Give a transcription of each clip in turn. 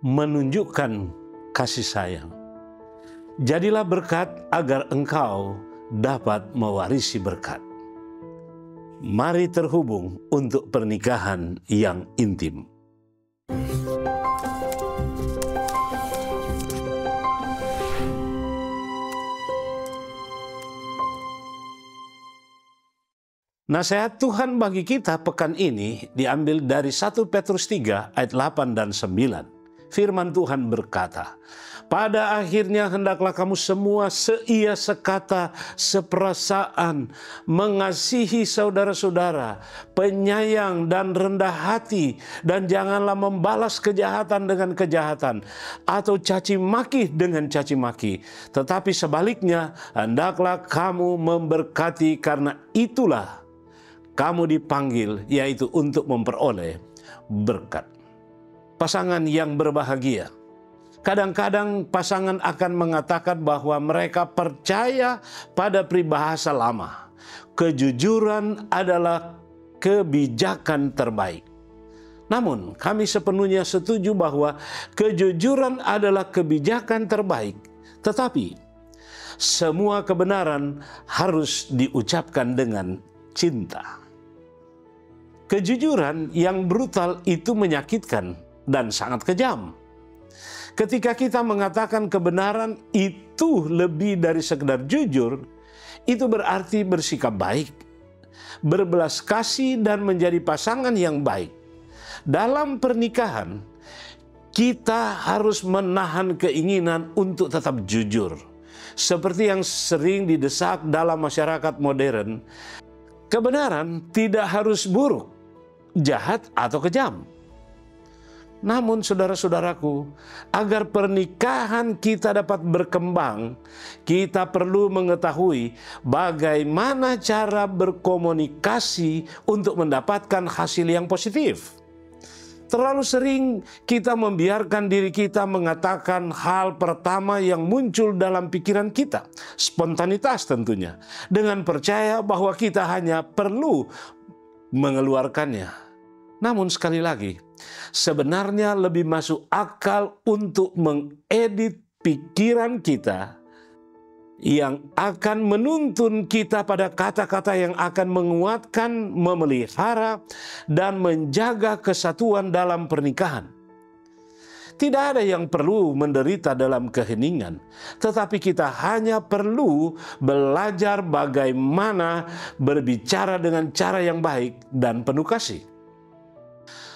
menunjukkan kasih sayang. Jadilah berkat agar engkau dapat mewarisi berkat. Mari terhubung untuk pernikahan yang intim. Nasihat Tuhan bagi kita pekan ini diambil dari 1 Petrus 3 ayat 8 dan 9. Firman Tuhan berkata, "Pada akhirnya hendaklah kamu semua seia sekata, seperasaan, mengasihi saudara-saudara, penyayang dan rendah hati, dan janganlah membalas kejahatan dengan kejahatan, atau caci maki dengan caci maki. Tetapi sebaliknya, hendaklah kamu memberkati, karena itulah kamu dipanggil, yaitu untuk memperoleh berkat." Pasangan yang berbahagia. Kadang-kadang pasangan akan mengatakan bahwa mereka percaya pada peribahasa lama. Kejujuran adalah kebijakan terbaik. Namun, kami sepenuhnya setuju bahwa kejujuran adalah kebijakan terbaik. Tetapi, semua kebenaran harus diucapkan dengan cinta. Kejujuran yang brutal itu menyakitkan dan sangat kejam. Ketika kita mengatakan kebenaran itu lebih dari sekedar jujur, itu berarti bersikap baik, berbelas kasih, dan menjadi pasangan yang baik. Dalam pernikahan, kita harus menahan keinginan untuk tetap jujur. Seperti yang sering didesak dalam masyarakat modern, kebenaran tidak harus buruk, jahat, atau kejam. Namun saudara-saudaraku, agar pernikahan kita dapat berkembang, kita perlu mengetahui bagaimana cara berkomunikasi untuk mendapatkan hasil yang positif. Terlalu sering kita membiarkan diri kita mengatakan hal pertama yang muncul dalam pikiran kita, spontanitas tentunya, dengan percaya bahwa kita hanya perlu mengeluarkannya. Namun sekali lagi, sebenarnya lebih masuk akal untuk mengedit pikiran kita yang akan menuntun kita pada kata-kata yang akan menguatkan, memelihara, dan menjaga kesatuan dalam pernikahan. Tidak ada yang perlu menderita dalam keheningan, tetapi kita hanya perlu belajar bagaimana berbicara dengan cara yang baik dan penuh kasih.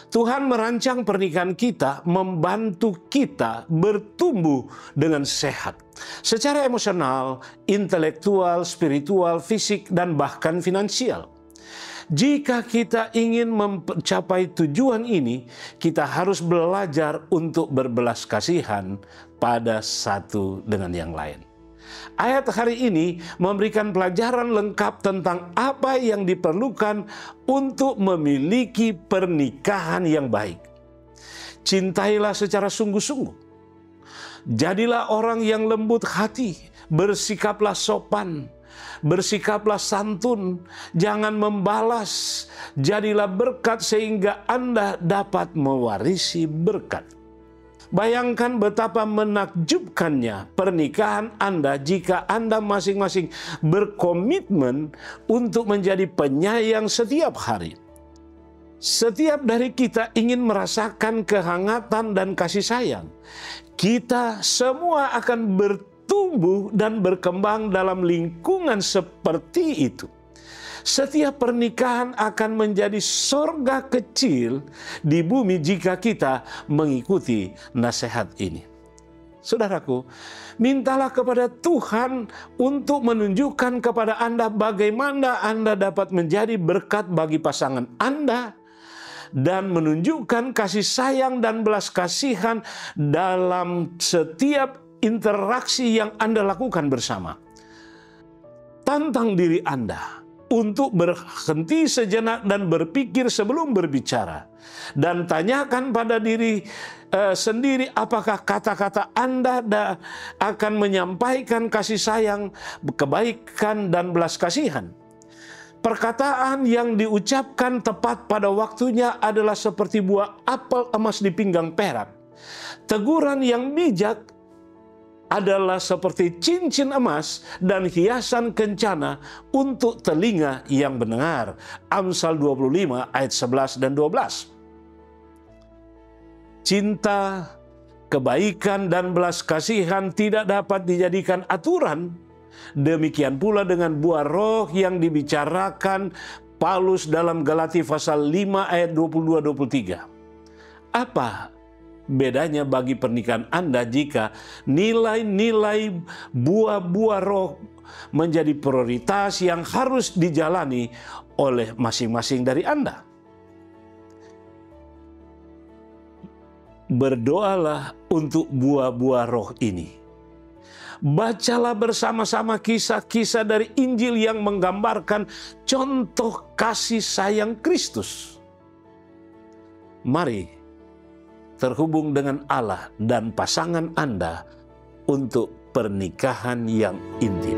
Tuhan merancang pernikahan kita, membantu kita bertumbuh dengan sehat. Secara emosional, intelektual, spiritual, fisik, dan bahkan finansial. Jika kita ingin mencapai tujuan ini, kita harus belajar untuk berbelas kasihan pada satu dengan yang lain. Ayat hari ini memberikan pelajaran lengkap tentang apa yang diperlukan untuk memiliki pernikahan yang baik. Cintailah secara sungguh-sungguh. Jadilah orang yang lembut hati, bersikaplah sopan, bersikaplah santun, jangan membalas, jadilah berkat sehingga Anda dapat mewarisi berkat. Bayangkan betapa menakjubkannya pernikahan Anda jika Anda masing-masing berkomitmen untuk menjadi penyayang setiap hari. Setiap dari kita ingin merasakan kehangatan dan kasih sayang. Kita semua akan bertumbuh dan berkembang dalam lingkungan seperti itu. Setiap pernikahan akan menjadi sorga kecil di bumi jika kita mengikuti nasihat ini. Saudaraku, mintalah kepada Tuhan untuk menunjukkan kepada Anda bagaimana Anda dapat menjadi berkat bagi pasangan Anda dan menunjukkan kasih sayang dan belas kasihan dalam setiap interaksi yang Anda lakukan bersama. Tantang diri Anda untuk berhenti sejenak dan berpikir sebelum berbicara. Dan tanyakan pada diri sendiri apakah kata-kata Anda akan menyampaikan kasih sayang, kebaikan, dan belas kasihan. Perkataan yang diucapkan tepat pada waktunya adalah seperti buah apel emas di pinggang perak. Teguran yang bijak adalah seperti cincin emas dan hiasan kencana untuk telinga yang mendengar. Amsal 25 ayat 11 dan 12. Cinta, kebaikan, dan belas kasihan tidak dapat dijadikan aturan. Demikian pula dengan buah roh yang dibicarakan Paulus dalam Galati pasal 5 ayat 22-23. Apa bedanya bagi pernikahan Anda jika nilai-nilai buah-buah roh menjadi prioritas yang harus dijalani oleh masing-masing dari Anda? Berdoalah untuk buah-buah roh ini. Bacalah bersama-sama kisah-kisah dari Injil yang menggambarkan contoh kasih sayang Kristus. Mari terhubung dengan Allah dan pasangan Anda untuk pernikahan yang intim.